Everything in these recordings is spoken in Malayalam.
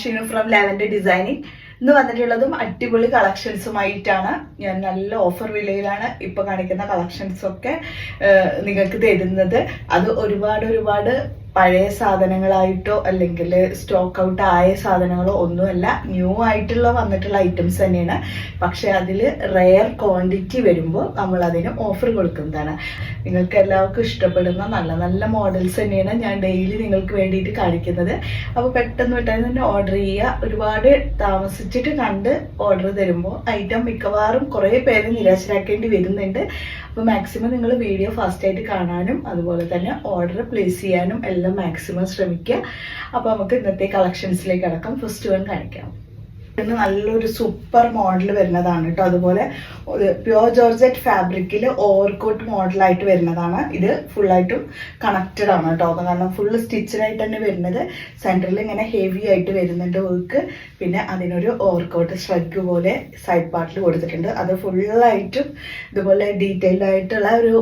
Shinu from lavender designing. ഇന്ന് വന്നിട്ടുള്ളതും അടിപൊളി കളക്ഷൻസുമായിട്ടാണ്. ഞാൻ നല്ല ഓഫർ വിലയിലാണ് ഇപ്പൊ കാണിക്കുന്ന കളക്ഷൻസ് ഒക്കെ നിങ്ങൾക്ക് തരുന്നത്. അത് ഒരുപാട് പഴയ സാധനങ്ങളായിട്ടോ അല്ലെങ്കിൽ സ്റ്റോക്ക് ഔട്ട് ആയ സാധനങ്ങളോ ഒന്നുമല്ല, ന്യൂ ആയിട്ടുള്ള വന്നിട്ടുള്ള ഐറ്റംസ് തന്നെയാണ്. പക്ഷെ അതിൽ റെയർ ക്വാണ്ടിറ്റി വരുമ്പോൾ നമ്മൾ അതിന് ഓഫർ കൊടുക്കുന്നതാണ്. നിങ്ങൾക്ക് എല്ലാവർക്കും ഇഷ്ടപ്പെടുന്ന നല്ല നല്ല മോഡൽസ് തന്നെയാണ് ഞാൻ ഡെയിലി നിങ്ങൾക്ക് വേണ്ടിയിട്ട് കാണിക്കുന്നത്. അപ്പോൾ പെട്ടെന്ന് തന്നെ ഓർഡർ ചെയ്യുക. ഒരുപാട് താമസിച്ചിട്ട് കണ്ട് ഓർഡർ തരുമ്പോൾ ഐറ്റം മിക്കവാറും കുറേ പേര് നിരാശരാക്കേണ്ടി വരുന്നുണ്ട്. അപ്പോൾ മാക്സിമം നിങ്ങൾ വീഡിയോ ഫാസ്റ്റായിട്ട് കാണാനും അതുപോലെ തന്നെ ഓർഡർ പ്ലേസ് ചെയ്യാനും എല്ലാം മാക്സിമം ശ്രമിക്കുക. അപ്പോൾ നമുക്ക് ഇന്നത്തെ കളക്ഷൻസിലേക്ക് കടക്കാം. ഫസ്റ്റ് വൺ കാണിക്കാം. ഇന്ന് നല്ലൊരു സൂപ്പർ മോഡൽ വരുന്നതാണ് കേട്ടോ. അതുപോലെ പ്യോർ ജോർജറ്റ് ഫാബ്രിക്കിൽ ഓവർകോട്ട് മോഡലായിട്ട് വരുന്നതാണ്. ഇത് ഫുള്ളായിട്ടും കണക്റ്റഡ് ആണ് കേട്ടോ. കാരണം ഫുള്ള് സ്റ്റിച്ചഡായിട്ട് തന്നെ വരുന്നത്. സെൻറ്ററിൽ ഇങ്ങനെ ഹെവി ആയിട്ട് വരുന്നുണ്ട് വർക്ക്. പിന്നെ അതിനൊരു ഓവർകോട്ട് സ്ട്രഗ് പോലെ സൈഡ് പാർട്ടിൽ കൊടുത്തിട്ടുണ്ട്. അത് ഫുള്ളായിട്ടും ഇതുപോലെ ഡീറ്റെയിൽഡ് ആയിട്ടുള്ള ഒരു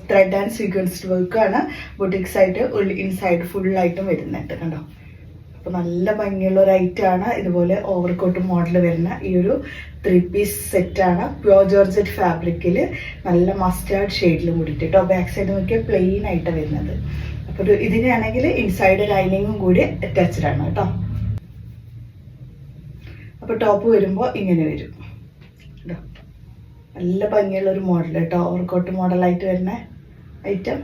ത്രെഡ് ആൻഡ് സീക്വൻസ്ഡ് വർക്കാണ്. ബുട്ടിക്സ് ആയിട്ട് ഇൻസൈഡ് ഫുള്ളായിട്ടും വരുന്നുണ്ട് കണ്ടോ. അപ്പോൾ നല്ല ഭംഗിയുള്ള ഒരു ഐറ്റമാണ്. ഇതുപോലെ ഓവർകോട്ട് മോഡൽ വരുന്ന ഈ ഒരു 3 പീസ് സെറ്റാണ്. പ്യോർ ജോർജറ്റ് ഫാബ്രിക്കിൽ നല്ല മസ്റ്റാർഡ് ഷെയ്ഡിൽ കൂടിയിട്ട് കേട്ടോ. ബാക്ക് സൈഡ് നോക്കിയാൽ പ്ലെയിൻ ആയിട്ട് വരുന്നത്. അപ്പോൾ ഇതിനാണെങ്കിൽ ഇൻസൈഡ് ലൈനിങ്ങും കൂടി അറ്റാച്ച്ഡ് ആണ് കേട്ടോ. അപ്പോൾ ടോപ്പ് വരുമ്പോൾ ഇങ്ങനെ വരും കേട്ടോ. നല്ല ഭംഗിയുള്ള ഒരു മോഡൽ കേട്ടോ. ഓവർകോട്ട് മോഡലായിട്ട് വരുന്ന ഐറ്റം.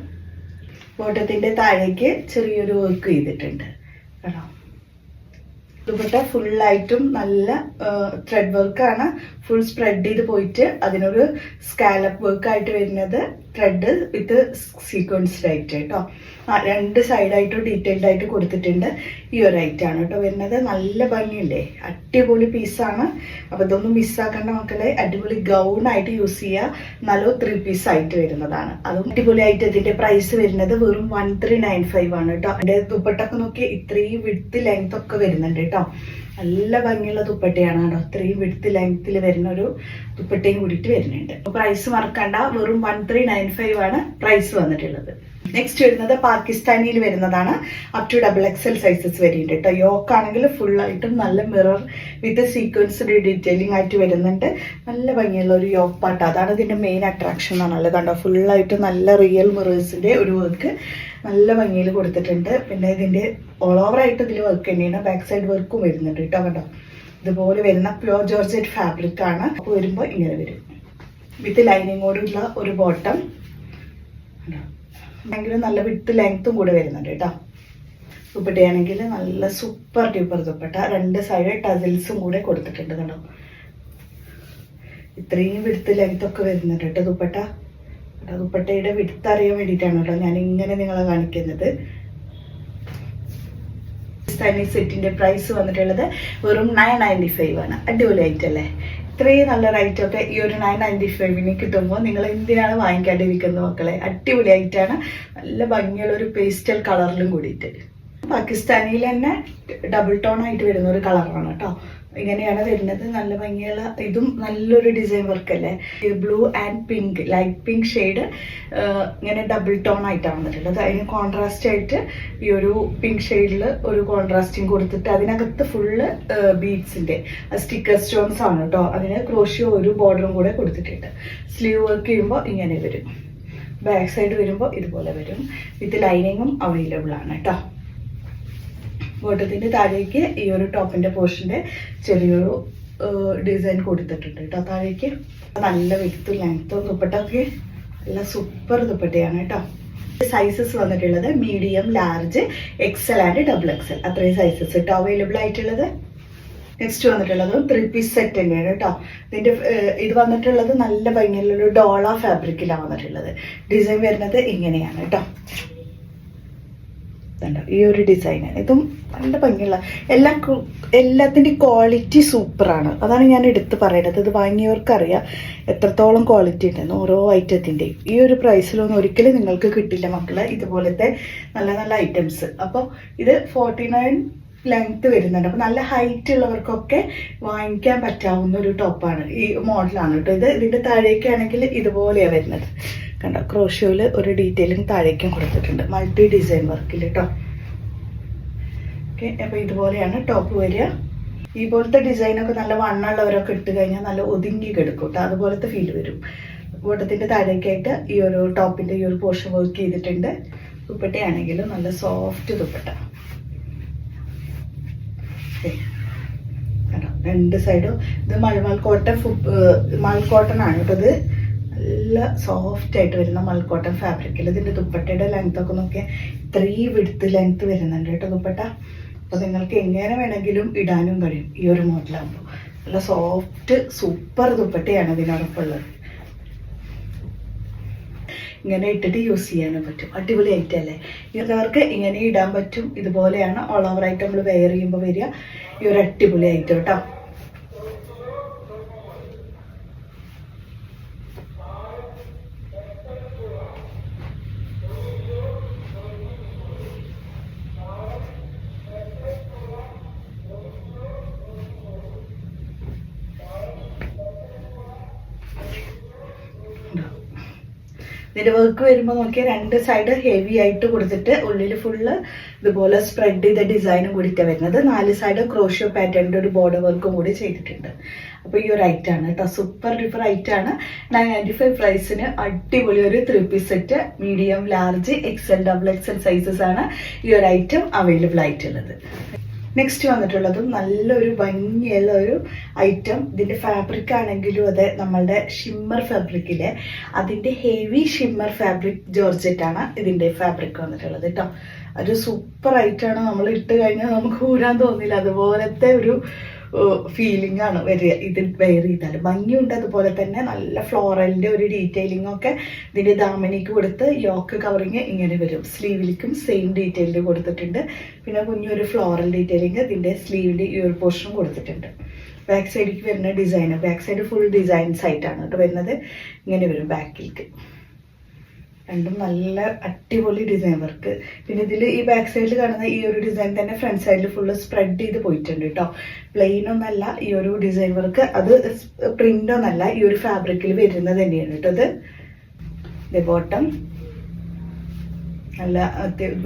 ബോട്ടത്തിൻ്റെ താഴേക്ക് ചെറിയൊരു വർക്ക് ചെയ്തിട്ടുണ്ട് കേട്ടോ. ദുപ്പട്ട ഫുള്ളായിട്ടും നല്ല ത്രെഡ് വർക്കാണ്. ഫുൾ സ്പ്രെഡ് ചെയ്ത് പോയിട്ട് അതിനൊരു സ്കാലപ്പ് വർക്കായിട്ട് വരുന്നത് ത്രെഡ് വിത്ത് സീക്വൻസ്ഡ് ആയിട്ട് കേട്ടോ. രണ്ട് സൈഡായിട്ടും ഡീറ്റെയിൽഡ് ആയിട്ട് കൊടുത്തിട്ടുണ്ട്. ഈ ഒരു ഐറ്റാണ് കേട്ടോ വരുന്നത്. നല്ല ഭംഗിയില്ലേ, അടിപൊളി പീസാണ്. അപ്പോൾ ഇതൊന്നും മിസ്സാക്കേണ്ട മക്കളെ. അടിപൊളി ഗൗണായിട്ട് യൂസ് ചെയ്യുക. നല്ല 3 പീസ് ആയിട്ട് വരുന്നതാണ്. അതും അടിപൊളി ആയിട്ട് ഇതിന്റെ പ്രൈസ് വരുന്നത് വെറും 1395 ആണ് കേട്ടോ. അതിന്റെ ദുപ്പട്ടൊക്കെ നോക്കി ഇത്രയും വിഡ്ത്ത് ലെങ്ത് ഒക്കെ വരുന്നുണ്ട് കേട്ടോ. നല്ല ഭംഗിയുള്ള ദുപ്പട്ടയാണ് കേട്ടോ. ഇത്രയും വിഡ്ത്ത് ലെങ്ത്തിൽ വരുന്ന ഒരു ദുപ്പട്ടയും കൂടിയിട്ട് വരുന്നുണ്ട്. പ്രൈസ് മറക്കണ്ട, വെറും 1395 ആണ് പ്രൈസ് വന്നിട്ടുള്ളത്. നെക്സ്റ്റ് വരുന്നത് പാകിസ്ഥാനിയിൽ വരുന്നതാണ്. അപ് ടു XXL സൈസസ് വരുന്നുണ്ട് കേട്ടോ. യോക്ക് ആണെങ്കിൽ ഫുള്ളായിട്ടും നല്ല മിറർ വിത്ത് സീക്വൻസ്ഡ് ഡീറ്റെയിലിംഗ് ആയിട്ട് വരുന്നുണ്ട്. നല്ല ഭംഗിയുള്ള ഒരു യോക്ക് പാട്ട്. അതാണ് ഇതിന്റെ മെയിൻ അട്രാക്ഷൻ ആണല്ലോ കണ്ടോ. ഫുള്ളായിട്ട് നല്ല റിയൽ മിറേഴ്സിന്റെ ഒരു വർക്ക് നല്ല ഭംഗിയിൽ കൊടുത്തിട്ടുണ്ട്. പിന്നെ ഇതിന്റെ ഓൾ ഓവർ ആയിട്ട് ഇതിൽ വർക്ക് തന്നെയാണ്. ബാക്ക് സൈഡ് വർക്കും വരുന്നുണ്ട് കേട്ടോ കണ്ടോ. ഇതുപോലെ വരുന്ന പ്യോർ ജോർജറ്റ് ഫാബ്രിക് ആണ്. അപ്പോൾ വരുമ്പോൾ ഇങ്ങനെ വരും വിത്ത് ലൈനിങ്ങോടുള്ള ഒരു ബോട്ടം. ആണെങ്കിലും നല്ല വിട്ട് ലെങ്ത്തും കൂടെ വരുന്നുണ്ട് കേട്ടോ. ദുപ്പട്ടയാണെങ്കിൽ നല്ല സൂപ്പർ ഡ്യൂപ്പർ ദുപ്പട്ട. 2 സൈഡ് ടസിൽസും കൂടെ കൊടുത്തിട്ടുണ്ട് കണ്ടോ. ഇത്രയും വിടുത്ത് ലെങ്ത് ഒക്കെ വരുന്നുണ്ട് കേട്ടോ ദുപ്പട്ട. ദുപ്പട്ടയുടെ വിടുത്ത് അറിയാൻ വേണ്ടിയിട്ടാണ് കേട്ടോ ഞാൻ ഇങ്ങനെ നിങ്ങളെ കാണിക്കുന്നത്. സെറ്റിന്റെ പ്രൈസ് വന്നിട്ടുള്ളത് വെറും 995 ആണ്. അടിപൊളി ഐറ്റല്ലേ. ഇത്രയും നല്ലൊരു ഐറ്റം ഒക്കെ ഈ ഒരു 995 കിട്ടുമ്പോൾ നിങ്ങൾ എന്തിനാണ് വാങ്ങിക്കാണ്ടിരിക്കുന്നത് മക്കളെ. അടിപൊളി ഐറ്റാണ്. നല്ല ഭംഗിയുള്ള ഒരു പേസ്റ്റൽ കളറിലും കൂടിയിട്ട്. പാകിസ്ഥാനിയിൽ തന്നെ ഡബിൾ ടോൺ ആയിട്ട് വരുന്ന ഒരു കളറാണ് കേട്ടോ. ഇങ്ങനെയാണ് വരുന്നത്. നല്ല ഭംഗിയുള്ള ഇതും നല്ലൊരു ഡിസൈൻ വർക്ക് അല്ലേ. Blue and pink, light pink shade ഇങ്ങനെ ഡബിൾ ടോൺ ആയിട്ടാണ് വന്നിട്ടുള്ളത്. അതിന് കോൺട്രാസ്റ്റ് ആയിട്ട് ഈ ഒരു പിങ്ക് ഷെയ്ഡിൽ ഒരു കോൺട്രാസ്റ്റിങ് കൊടുത്തിട്ട് അതിനകത്ത് ഫുള്ള് ബീഡ്സിന്റെ സ്റ്റിക്കർ സ്റ്റോൺസ് ആണ് കേട്ടോ. അതിന് ക്രോഷ്യോ ഒരു ബോർഡറും കൂടെ കൊടുത്തിട്ടുണ്ട്. സ്ലീവ് വർക്ക് ചെയ്യുമ്പോൾ ഇങ്ങനെ വരും. ബാക്ക് സൈഡ് വരുമ്പോൾ ഇതുപോലെ വരും. വിത്ത് ലൈനിങ്ങും അവൈലബിൾ ആണ് കേട്ടോ. ബോട്ടത്തിന്റെ താഴേക്ക് ഈ ഒരു ടോപ്പിന്റെ പോർഷന്റെ ചെറിയൊരു ഡിസൈൻ കൊടുത്തിട്ടുണ്ട് കേട്ടോ താഴേക്ക്. നല്ല വിടുത്തും ലെങ്ത്തും ദുപ്പട്ടൊക്കെ നല്ല സൂപ്പർ ദുപ്പട്ടയാണ് കേട്ടോ. സൈസസ് വന്നിട്ടുള്ളത് medium, large, XL and XXL അത്രയും സൈസസ് കേട്ടോ അവൈലബിൾ ആയിട്ടുള്ളത്. നെക്സ്റ്റ് വന്നിട്ടുള്ളത് 3 പീസ് സെറ്റ് തന്നെയാണ് കേട്ടോ. ഇതിന്റെ ഇത് വന്നിട്ടുള്ളത് നല്ല ഭംഗിയുള്ള ഒരു ഡോള ഫാബ്രിക്കിലാണ് വന്നിട്ടുള്ളത്. ഡിസൈൻ വരുന്നത് ഇങ്ങനെയാണ് കേട്ടോ. ഈ ഒരു ഡിസൈനാണ്. ഇതും നല്ല ഭംഗിയുള്ള എല്ലാത്തിൻ്റെ ക്വാളിറ്റി സൂപ്പറാണ്. അതാണ് ഞാൻ എടുത്ത് പറയുന്നത്. ഇത് വാങ്ങിയവർക്കറിയാം എത്രത്തോളം ക്വാളിറ്റി ഉണ്ടെന്ന് ഓരോ ഐറ്റത്തിൻ്റെയും. ഈ ഒരു പ്രൈസിലൊന്നും ഒരിക്കലും നിങ്ങൾക്ക് കിട്ടില്ല മക്കളെ ഇതുപോലത്തെ നല്ല നല്ല ഐറ്റംസ്. അപ്പോൾ ഇത് 49 ലെങ്ത് വരുന്നുണ്ട്. അപ്പോൾ നല്ല ഹൈറ്റ് ഉള്ളവർക്കൊക്കെ വാങ്ങിക്കാൻ പറ്റാവുന്ന ഒരു ടോപ്പാണ്. ഈ മോഡലാണ് കേട്ടോ. ഇതിൻ്റെ താഴേക്കാണെങ്കിൽ ഇതുപോലെയാണ് വരുന്നത് കണ്ടോ. ക്രോഷ്യോയിൽ ഒരു ഡീറ്റെയിലിംഗ് താഴേക്കും കൊടുത്തിട്ടുണ്ട്. മൾട്ടി ഡിസൈൻ വർക്കിൽ കേട്ടോ. ഓക്കെ, അപ്പോൾ ഇതുപോലെയാണ് ടോപ്പ് വരിക. ഈ പോലത്തെ ഡിസൈനൊക്കെ നല്ല വണ്ണമുള്ളവരൊക്കെ ഇട്ട് കഴിഞ്ഞാൽ നല്ല ഒതുങ്ങി കിടക്കും കേട്ടോ, അതുപോലത്തെ ഫീൽ വരും. ബോട്ടത്തിൻ്റെ താഴേക്കായിട്ട് ഈ ഒരു ടോപ്പിൻ്റെ ഈ ഒരു പോർഷൻ വർക്ക് ചെയ്തിട്ടുണ്ട്. ദുപ്പട്ടയാണെങ്കിലും നല്ല സോഫ്റ്റ് ദുപ്പട്ട. രണ്ട് സൈഡും ഇത് മൾമൽ കോട്ടൺ ആണ് കേട്ടോ. ഇത് നല്ല സോഫ്റ്റ് ആയിട്ട് വരുന്ന മൾക്കോട്ടൺ ഫാബ്രിക്കിൽ ഇതിൻ്റെ ദുപ്പട്ടയുടെ ലെങ്ത് ഒക്കെ നോക്കിയാൽ 3 വിഡ്ത്ത് ലെങ്ത് വരുന്നുണ്ട് കേട്ടോ ദുപ്പട്ട. അപ്പോൾ നിങ്ങൾക്ക് എങ്ങനെ വേണമെങ്കിലും ഇടാനും കഴിയും ഈ ഒരു മോഡലാകുമ്പോൾ. നല്ല സോഫ്റ്റ് സൂപ്പർ ദുപ്പട്ടയാണ് ഇതിനോടൊപ്പമുള്ളത്. ഇങ്ങനെ ഇട്ടിട്ട് യൂസ് ചെയ്യാനും പറ്റും. അടിപൊളി ഐറ്റം അല്ലേ? ഇങ്ങനവർക്ക് ഇങ്ങനെ ഇടാൻ പറ്റും. ഇതുപോലെയാണ് ഓൾ ഓവർ ആയിട്ട് നമ്മൾ വെയർ ചെയ്യുമ്പോൾ വരിക. ഈ ഒരു അടിപൊളി ഐറ്റം കേട്ടോ. ഇതിൻ്റെ വർക്ക് വരുമ്പോൾ നോക്കിയാൽ 2 സൈഡ് ഹെവി ആയിട്ട് കൊടുത്തിട്ട് ഉള്ളിൽ ഫുള്ള് ഇതുപോലെ സ്പ്രെഡ് ചെയ്ത ഡിസൈനും കൂടിയിട്ടാണ് വരുന്നത്. 4 സൈഡ് ക്രോഷ്യോ പാറ്റേണിൻ്റെ ഒരു ബോർഡർ വർക്കും കൂടി ചെയ്തിട്ടുണ്ട്. അപ്പോൾ ഈ ഒരു ഐറ്റാണ് കേട്ടോ, സൂപ്പർ ഡ്യൂപ്പർ ഐറ്റാണ്. 995 പ്രൈസിന് അടിപൊളി ഒരു 3 piece set medium, large, XL, XXL sizes ആണ് ഈ ഒരു ഐറ്റം അവൈലബിൾ ആയിട്ടുള്ളത്. നെക്സ്റ്റ് വന്നിട്ടുള്ളതും നല്ലൊരു ഭംഗിയുള്ള ഒരു ഐറ്റം. ഇതിൻ്റെ ഫാബ്രിക് ആണെങ്കിലും അതെ നമ്മളുടെ ഷിമ്മർ ഫാബ്രിക്കിലെ അതിൻ്റെ ഹെവി ഷിമ്മർ ഫാബ്രിക് ജോർജറ്റാണ് ഇതിൻ്റെ ഫാബ്രിക് വന്നിട്ടുള്ളത് കേട്ടോ. ഒരു സൂപ്പർ ഐറ്റാണ്. നമ്മൾ ഇട്ട് കഴിഞ്ഞാൽ നമുക്ക് ഊരാൻ തോന്നില്ല, അതുപോലത്തെ ഒരു ഫീലിംഗ് ആണ് വരിക ഇതിൽ വെയർ ചെയ്താൽ. ഭംഗിയുണ്ട്, അതുപോലെ തന്നെ നല്ല ഫ്ലോറലിൻ്റെ ഒരു ഡീറ്റെയിലിംഗ് ഒക്കെ ഇതിൻ്റെ ദാമനിക്ക് കൊടുത്ത് യോക്ക് കവറിങ് ഇങ്ങനെ വരും. സ്ലീവിലേക്കും സെയിം ഡീറ്റെയിലിൽ കൊടുത്തിട്ടുണ്ട്. പിന്നെ കുഞ്ഞൊരു ഫ്ലോറൽ ഡീറ്റെയിലിംഗ് ഇതിൻ്റെ സ്ലീവിൻ്റെ ഈ ഒരു പോർഷനും കൊടുത്തിട്ടുണ്ട്. ബാക്ക് സൈഡിലേക്ക് വരുന്ന design, back side full designs ആയിട്ടാണ് കേട്ടോ വരുന്നത്. ഇങ്ങനെ വരും ബാക്കിലേക്ക്. രണ്ടും നല്ല അടിപൊളി ഡിസൈൻ വർക്ക്. പിന്നെ ഇതിൽ ഈ ബാക്ക് സൈഡിൽ കാണുന്ന ഈ ഒരു ഡിസൈൻ തന്നെ ഫ്രണ്ട് സൈഡിൽ ഫുള്ള് സ്പ്രെഡ് ചെയ്ത് പോയിട്ടുണ്ട് കേട്ടോ. പ്ലെയിൻ ഒന്നല്ല ഈ ഒരു ഡിസൈൻ വർക്ക്, അത് പ്രിന്റ് ഒന്നല്ല, ഈ ഒരു ഫാബ്രിക്കിൽ വരുന്നത് തന്നെയാണ് കേട്ടോ. ഇത് ബോട്ടം നല്ല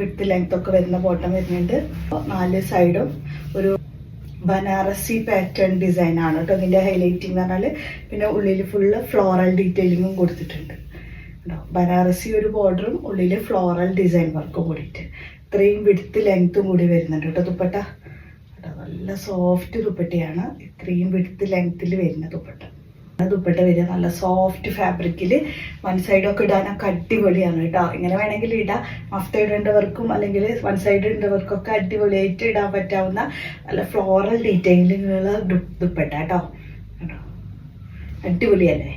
വിഡ്ത്ത് ലെങ്ത് ഒക്കെ വരുന്ന ബോട്ടം വരുന്നുണ്ട്. 4 സൈഡും ഒരു ബനാറസി പാറ്റേൺ ഡിസൈൻ ആണ് കേട്ടോ ഇതിൻ്റെ ഹൈലൈറ്റിംഗ് എന്ന് പറഞ്ഞാൽ. പിന്നെ ഉള്ളിൽ ഫുള്ള് ഫ്ലോറൽ ഡീറ്റെയിലിങ്ങും കൊടുത്തിട്ടുണ്ട്. ബനാറസി ഒരു ബോർഡറും ഉള്ളിൽ ഫ്ലോറൽ ഡിസൈൻ വർക്കും കൂടിയിട്ട് ഇത്രയും വിഡ്ത്ത് ലെങ്ത്തും കൂടി വരുന്നുണ്ട് കേട്ടോ ദുപ്പട്ട. നല്ല സോഫ്റ്റ് ദുപ്പട്ടയാണ്, ഇത്രയും വിഡ്ത്ത് ലെങ്ത്തിൽ വരുന്ന ദുപ്പട്ട. ദുപ്പട്ട വരിക നല്ല സോഫ്റ്റ് ഫാബ്രിക്കിൽ. 1 സൈഡൊക്കെ ഇടാനൊക്കെ അടിപൊളിയാണ് കേട്ടോ. ഇങ്ങനെ വേണമെങ്കിൽ ഇടാം. മഫ്ത ഇടേണ്ടവർക്കും അല്ലെങ്കിൽ 1 സൈഡ് ഇടേണ്ടവർക്കൊക്കെ അടിപൊളിയായിട്ട് ഇടാൻ പറ്റാവുന്ന നല്ല ഫ്ലോറൽ ഡീറ്റെയിലിങ്ങുള്ള ദുപ്പട്ട കേട്ടോ. അടിപൊളിയല്ലേ?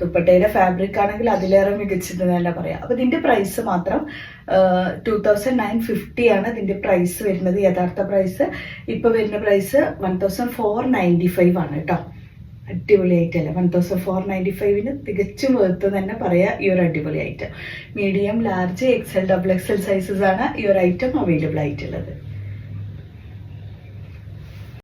ദുപ്പട്ടയുടെ ഫാബ്രിക് ആണെങ്കിൽ അതിലേറെ മികച്ചത് തന്നെ പറയാം. അപ്പോൾ ഇതിൻ്റെ പ്രൈസ് മാത്രം 2950 ആണ് ഇതിൻ്റെ പ്രൈസ് വരുന്നത്. യഥാർത്ഥ പ്രൈസ് ഇപ്പോൾ വരുന്ന പ്രൈസ് 1495 ആണ് കേട്ടോ. അടിപൊളിയായിട്ടല്ലേ? 1495 തികച്ചും വേർത്ത് തന്നെ പറയാം ഈ ഒരു അടിപൊളി item. Medium, large, XL, XXL sizes ആണ് ഈ ഒരു ഐറ്റം അവൈലബിൾ ആയിട്ടുള്ളത്.